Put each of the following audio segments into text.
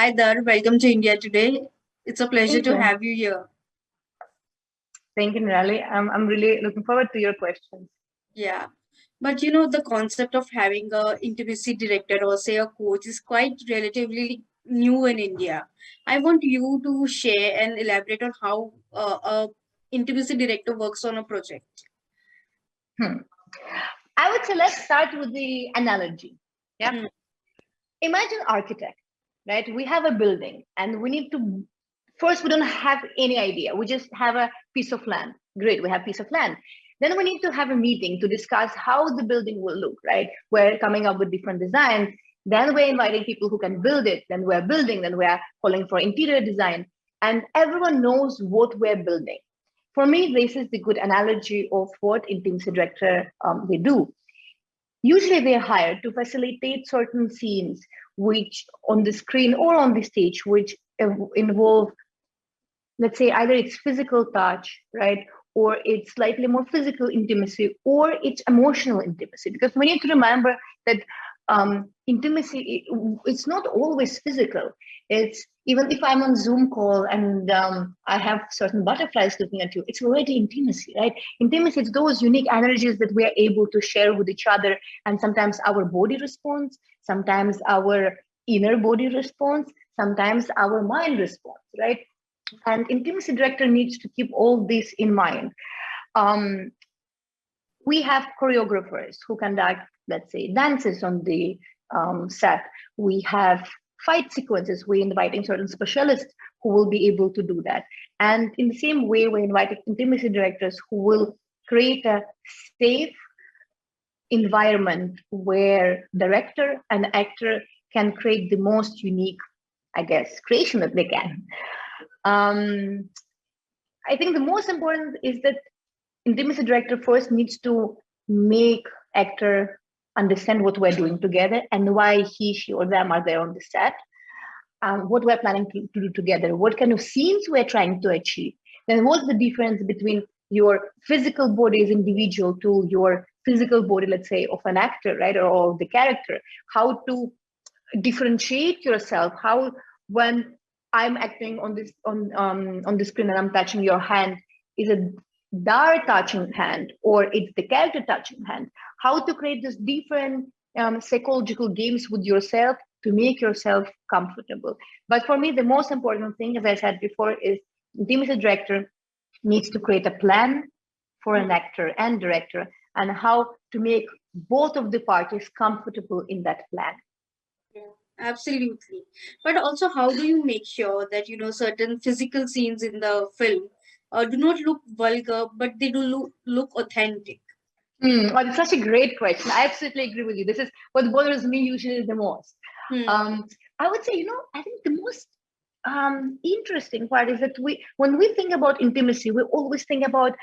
Hi Dar, welcome to India today. It's a pleasure Thank to you. have you here. Thank you, Nirali. I'm really looking forward to your questions. Yeah. But the concept of having a intimacy director or say a coach is quite relatively new in India. I want you to share and elaborate on how a intimacy director works on a project. Hmm. I would say let's start with the analogy. Yeah. Hmm. Imagine architect, right? We have a building and we need to first we don't have any idea. We just have a piece of land. Great, we have piece of land. Then we need to have a meeting to discuss how the building will look, right? We're coming up with different designs. Then we're inviting people who can build it. Then we're building. Then we're calling for interior design. And everyone knows what we're building. For me, this is the good analogy of what intimacy director they do. Usually they're hired to facilitate certain scenes which on the screen or on the stage which involve, let's say, either it's physical touch, right, or it's slightly more physical intimacy, or it's emotional intimacy, because we need to remember that intimacy, it's not always physical. It's even if I'm on Zoom call and I have certain butterflies looking at you, it's already intimacy, right? Intimacy is those unique energies that we are able to share with each other, and sometimes our body responds, sometimes our inner body responds, sometimes our mind responds, right? And intimacy director needs to keep all this in mind. Um, we have choreographers who conduct, let's say, dances on the set. We have fight sequences. We're inviting certain specialists who will be able to do that. And in the same way, we're inviting intimacy directors who will create a safe environment where director and actor can create the most unique, I guess, creation that they can. Um, I think the most important is that intimacy director first needs to make actor understand what we're doing together and why he, she, or them are there on the set, what we're planning to do together, what kind of scenes we're trying to achieve. Then what's the difference between your physical body as individual to your physical body, let's say, of an actor, right, or of the character? How to differentiate yourself? How, when I'm acting on the screen and I'm touching your hand, is it Dar touching hand or it's the character touching hand? How to create these different psychological games with yourself to make yourself comfortable. But for me, the most important thing, as I said before, is intimacy director needs to create a plan for an actor and director and how to make both of the parties comfortable in that plan. Yeah, absolutely. But also, how do you make sure that certain physical scenes in the film do not look vulgar, but they do look authentic? Well, it's such a great question. I absolutely agree with you. This is what bothers me usually the most. Hmm. Um, I would say, I think the most interesting part is that when we think about intimacy, we always think about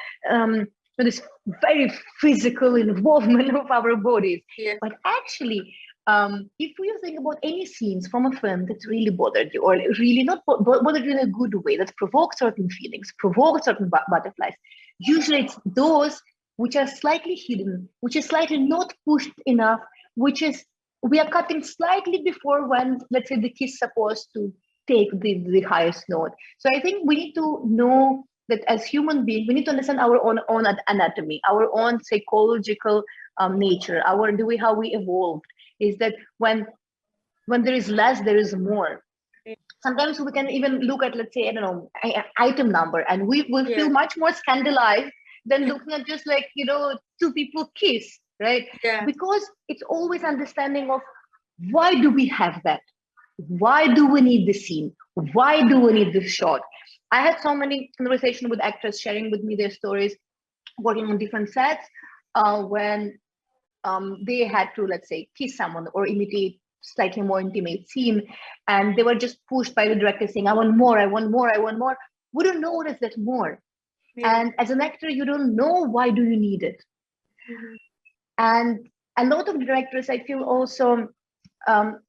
this very physical involvement of our bodies. Yeah. But actually, if we think about any scenes from a film that really bothered you, or really not bothered you in a good way, that provoked certain feelings, provoked certain butterflies, usually it's those which are slightly hidden, which is slightly not pushed enough, which is we are cutting slightly before when, let's say, the kiss is supposed to take the highest note. So I think we need to know that as human beings, we need to understand our own anatomy, our own psychological nature, our the way how we evolved. Is that when there is less, there is more. Sometimes we can even look at, let's say, I don't know, item number, and we will feel Yeah. much more scandalized than looking at just like, two people kiss, right? Yeah. Because it's always understanding of why do we have that? Why do we need this scene? Why do we need this shot? I had so many conversations with actors sharing with me their stories working on different sets when they had to, let's say, kiss someone or imitate slightly more intimate scene, and they were just pushed by the director saying, I want more, I want more, I want more. We don't know what is that more. Yeah. And as an actor, you don't know why do you need it. Mhm. And a lot of directors, I feel, also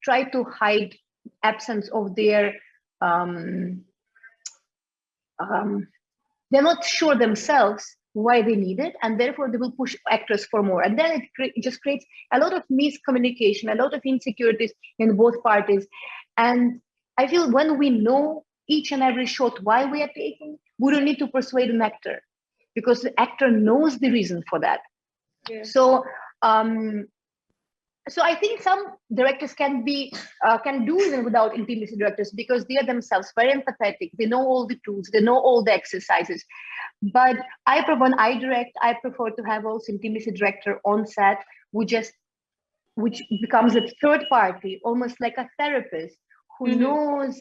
try to hide absence of their um, they're not sure themselves why they need it, and therefore they will push actors for more, and then it just creates a lot of miscommunication, a lot of insecurities in both parties. And I feel when we know each and every shot why we are taking, we don't need to persuade an actor because the actor knows the reason for that. Yeah. So um, so I think some directors can do even without intimacy directors because they are themselves very empathetic. They know all the tools, they know all the exercises. But I prefer when I direct, I prefer to have also intimacy director on set, which just which becomes a third party, almost like a therapist who Mm-hmm. knows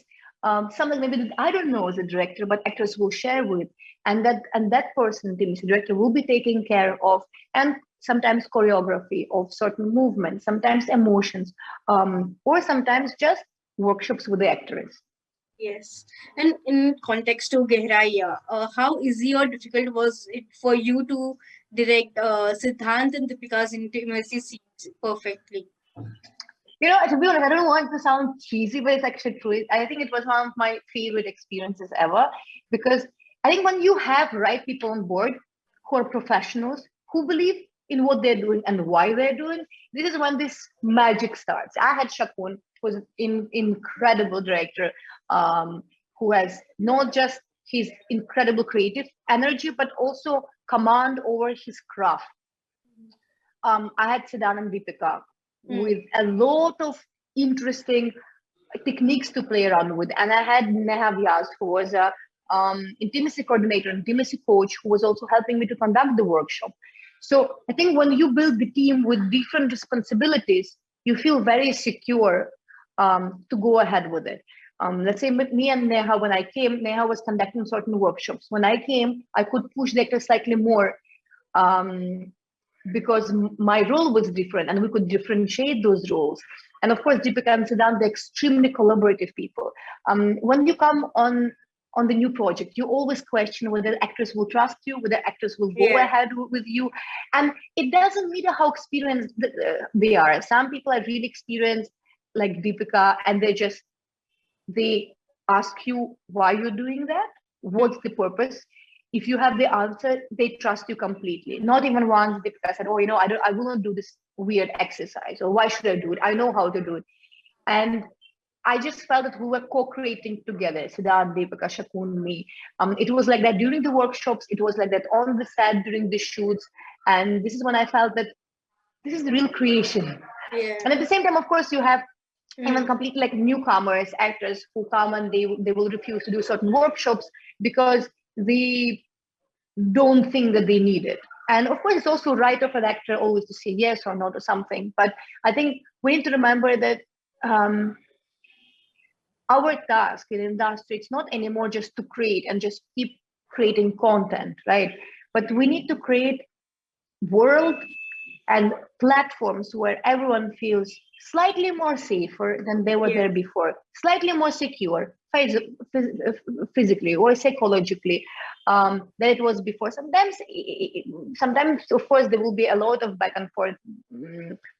something maybe that I don't know as a director, but actors will share with, and that person, the music director, will be taking care of, and sometimes choreography of certain movements, sometimes emotions, or sometimes just workshops with the actors. Yes. And in context to Gehraiyaan, how easy or difficult was it for you to direct Siddhant and Deepika's intimacy scenes perfectly? To be honest, I don't want to sound cheesy, but it's actually true. I think it was one of my favorite experiences ever because I think when you have right people on board who are professionals, who believe in what they're doing and why they're doing, this is when this magic starts. I had Shakun, who was an incredible director, who has not just his incredible creative energy, but also command over his craft. I had Siddhant and Deepika Hmm. with a lot of interesting techniques to play around with. And I had Neha Vyas, who was a intimacy coordinator, intimacy coach, who was also helping me to conduct the workshop. So I think when you build the team with different responsibilities, you feel very secure to go ahead with it. Let's say with me and Neha, when I came, Neha was conducting certain workshops. When I came, I could push the actor slightly more um, because my role was different and we could differentiate those roles. And of course, Deepika and Siddhant, they're extremely collaborative people. When you come on the new project, you always question whether actors will trust you, whether actors will go Yeah. ahead with you. And it doesn't matter how experienced they are. Some people are really experienced, like Deepika, and they ask you why you're doing that, Hmm. what's the purpose. If you have the answer, they trust you completely. Not even once Deepika said, oh, I will not do this weird exercise, or why should I do it, I know how to do it. And I just felt that we were co-creating together, Siddharth, Deepika, Shakun, me. It was like that during the workshops, it was like that on the set during the shoots. And this is when I felt that this is the real creation. Yeah. And at the same time, of course, you have even Hmm. completely like newcomers, actors who come and they will refuse to do certain workshops because they don't think that they need it. And of course, it's also right of an actor always to say yes or no to something. But I think we need to remember that um, our task in industry, it's not anymore just to create and just keep creating content, right? But we need to create world and platforms where everyone feels slightly more safer than they were Yeah. there before, slightly more secure physically or psychologically than it was before. Sometimes, of course, there will be a lot of back and forth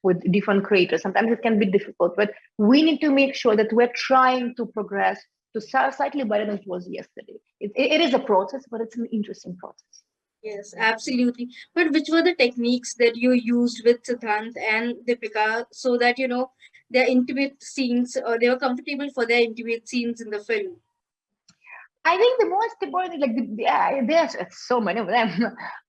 with different creators. Sometimes it can be difficult, but we need to make sure that we're trying to progress to slightly better than it was yesterday. It is a process, but it's an interesting process. Yes, absolutely. But which were the techniques that you used with Siddhant and Deepika so that, their intimate scenes, they were comfortable for their intimate scenes in the film? I think the most important, like there's so many of them,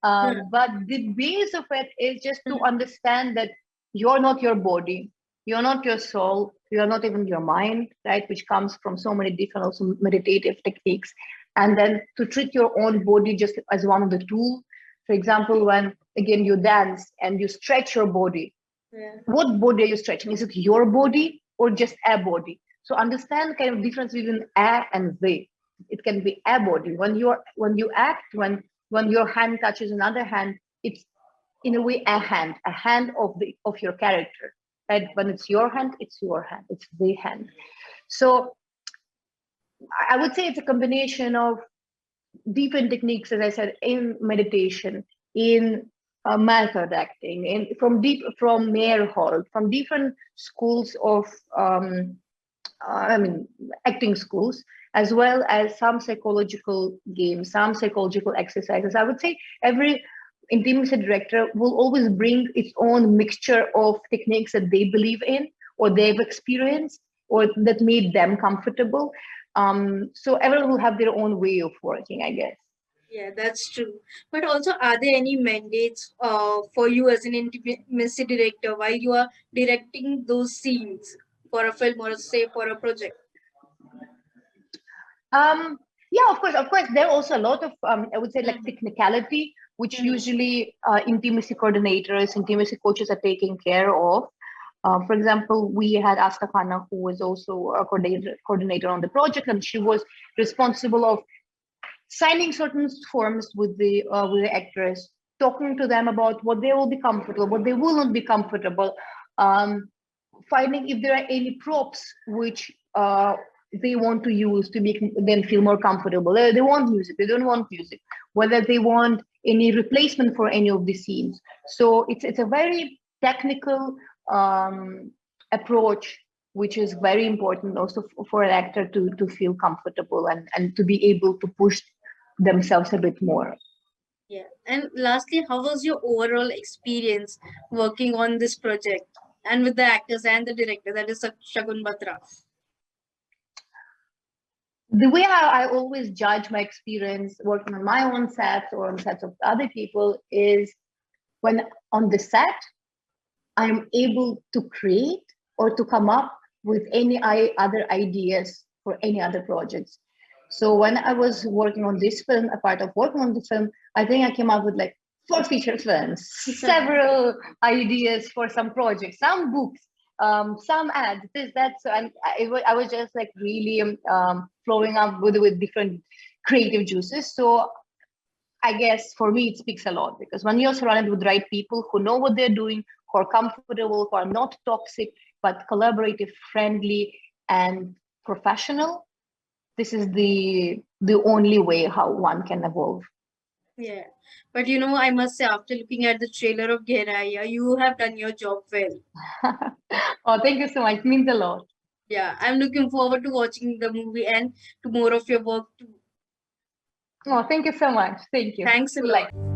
Hmm. but the base of it is just to Hmm. understand that you're not your body, you're not your soul, you're not even your mind, right? Which comes from so many different also meditative techniques, and then to treat your own body just as one of the tools. For example, when again you dance and you stretch your body, Yeah. what body are you stretching? Is it your body or just a body? So understand kind of difference between a and they. It can be a body. When you act, when your hand touches another hand, it's in a way a hand of your character. Right? When it's your hand, it's your hand. It's the hand. So I would say it's a combination of different techniques, as I said, in meditation, in method acting, in from Mayor Hall, from different schools of I mean acting schools, as well as some psychological games, some psychological exercises. I would say every intimacy director will always bring its own mixture of techniques that they believe in or they've experienced or that made them comfortable. So everyone will have their own way of working, I guess. Yeah, that's true. But also, are there any mandates for you as an intimacy director while you are directing those scenes for a film or say for a project? Um, yeah, of course. There are also a lot of, I would say, like Mhm. technicality, which Mhm. usually intimacy coordinators, intimacy coaches are taking care of. For example, we had Asta Khanna, who was also a coordinator on the project, and she was responsible of signing certain forms with the actors, talking to them about what they will be comfortable, what they will not be comfortable, um, finding if there are any props which they want to use to make them feel more comfortable. They want music, they don't want music, whether they want any replacement for any of the scenes. So it's a very technical approach, which is very important also for an actor to feel comfortable and to be able to push themselves a bit more. Yeah. And lastly, how was your overall experience working on this project and with the actors and the director, that is Shagun Batra? The way I always judge my experience working on my own sets or on sets of other people is when on the set I'm able to create or to come up with any other ideas for any other projects. So when I was working on this film, a part of working on the film, I think I came up with like 4 feature films, several ideas for some projects, some books, some ads, this, that. So I was just like really flowing up with different creative juices. So I guess for me, it speaks a lot because when you're surrounded with right people who know what they're doing, who are comfortable, who are not toxic, but collaborative, friendly, and professional, this is the only way how one can evolve. Yeah. But I must say, after looking at the trailer of Gehraiyaan, you have done your job well. Oh, thank you so much. It means a lot. Yeah, I'm looking forward to watching the movie and to more of your work too. Oh, thank you so much. Thank you. Thanks a Like lot.